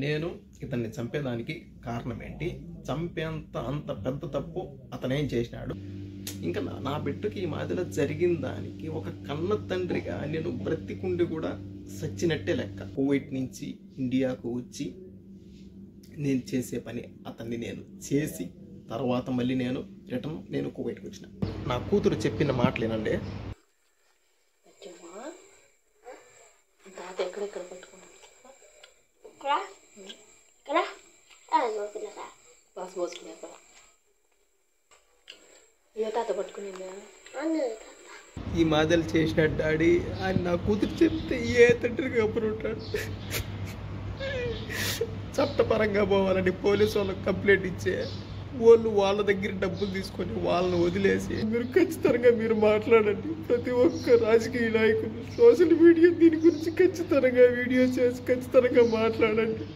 నేను ఇతన్ని చంపేదానికి కారణం ఏంటి, అంత పెద్ద తప్పు అతనేం చేసినాడు, ఇంకా నా బిడ్డకి ఈ మాదిరిలో జరిగిన దానికి ఒక కన్న తండ్రిగా నేను బ్రతికుండి కూడా సచ్చినట్టే లెక్క. కువైట్ నుంచి ఇండియాకు వచ్చి నేను చేసే పని అతన్ని నేను చేసి తర్వాత మళ్ళీ నేను కువైట్కి వచ్చిన. నా కూతురు చెప్పిన మాటలేనండి. ఈ మాదలు చేసిన డాడీ ఆయన నా కూతురు చెప్తే ఏ తండ్రికి అప్పుడు ఉంటాడు. చట్టపరంగా పోవాలని పోలీసు వాళ్ళకి కంప్లైంట్ ఇచ్చే వాళ్ళు వాళ్ళ దగ్గర డబ్బులు తీసుకొని వాళ్ళని వదిలేసి మీరు ఖచ్చితంగా మీరు మాట్లాడండి. ప్రతి ఒక్క రాజకీయ నాయకులు సోషల్ మీడియా దీని గురించి ఖచ్చితంగా వీడియో చేసి ఖచ్చితంగా మాట్లాడండి.